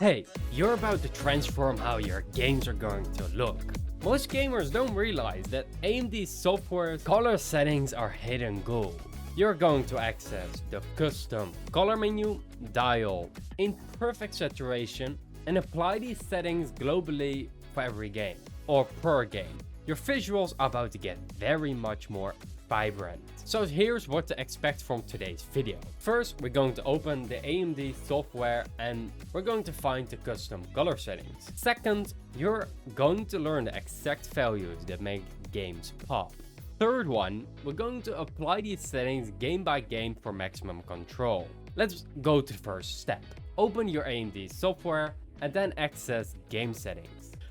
Hey, you're about to transform how your games are going to look. Most gamers don't realize that AMD software's color settings are hidden gold. You're going to access the custom color menu, dial in perfect saturation, and apply these settings globally for every game or per game. Your visuals are about to get very much more vibrant. So here's what to expect from today's video. First, we're going to open the AMD software and we're going to find the custom color settings. Second, you're going to learn the exact values that make games pop. Third one, we're going to apply these settings game by game for maximum control. Let's go to the first step. Open your AMD software and then access game settings.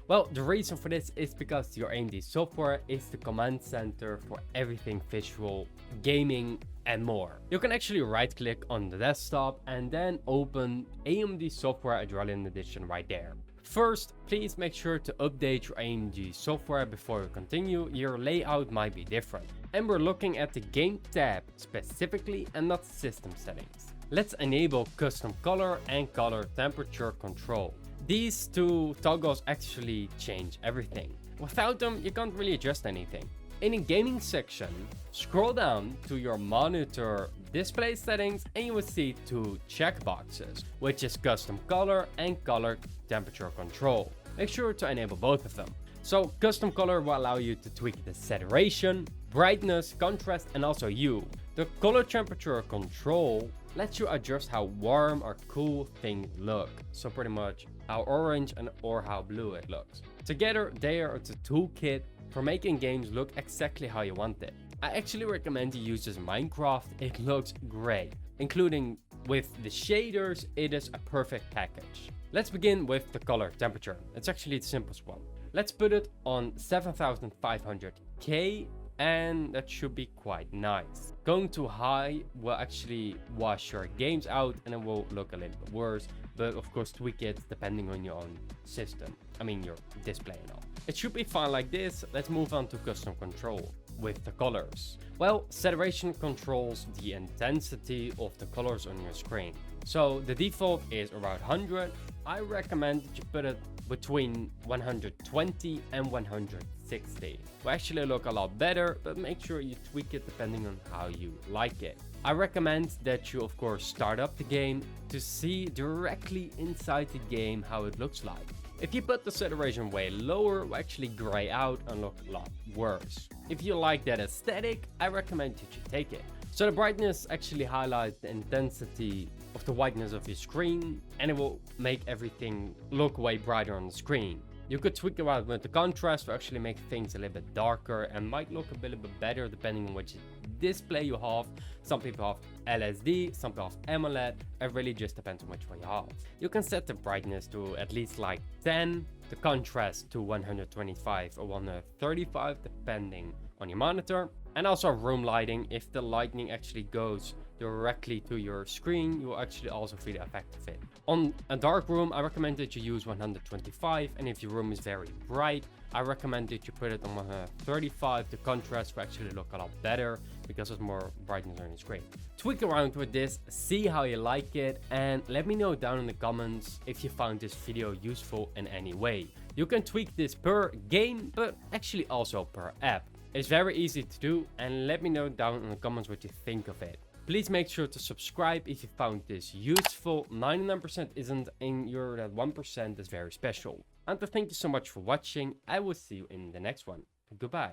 Well, the reason for this is because your AMD software is the command center for everything visual, gaming, and more. You can actually right click on the desktop and then open AMD Software Adrenalin Edition right there. First, please make sure to update your AMD software before you continue. Your layout might be different. And we're looking at the game tab specifically and not system settings. Let's enable custom color and color temperature control. These two toggles actually change everything. Without them, you can't really adjust anything. In the gaming section, scroll down to your monitor display settings and you will see two checkboxes, which is custom color and color temperature control. Make sure to enable both of them. So custom color will allow you to tweak the saturation, brightness, contrast, and also hue. The color temperature control lets you adjust how warm or cool things look. So pretty much how orange or how blue it looks. Together, they are the toolkit for making games look exactly how you want it. I actually recommend you use this Minecraft. It looks great. Including with the shaders, it is a perfect package. Let's begin with the color temperature. It's actually the simplest one. Let's put it on 7500K and that should be quite nice. Going too high will actually wash your games out and it will look a little bit worse, but of course tweak it depending on your own system. I mean your display and all. It should be fine like this. Let's move on to custom control with the colors. Well, saturation controls the intensity of the colors on your screen. So the default is around 100. I recommend that you put it between 120 and 160. Will actually look a lot better, but make sure you tweak it depending on how you like it. I recommend that you of course start up the game to see directly inside the game how it looks like. If you put the saturation way lower, it will actually gray out and look a lot worse. If you like that aesthetic, I recommend that you take it. So the brightness actually highlights the intensity of the whiteness of your screen and it will make everything look way brighter on the screen. You could tweak around with the contrast to actually make things a little bit darker and might look a little bit better depending on which display you have. Some people have LSD, some people have AMOLED. It really just depends on which one you have. You can set the brightness to at least like 10, the contrast to 125 or 135 depending on your monitor. And also room lighting. If the lighting actually goes directly to your screen, you will actually also feel the effect of it. On a dark room, I recommend that you use 125, and if your room is very bright, I recommend that you put it on 135. The contrast will actually look a lot better because there's more brightness on your screen. Tweak around with this, see how you like it, and let me know down in the comments if you found this video useful in any way. You can tweak this per game, but actually also per app. It's very easy to do, and let me know down in the comments what you think of it. Please make sure to subscribe if you found this useful. 99% isn't, and that 1% is very special. And thank you so much for watching. I will see you in the next one. Goodbye.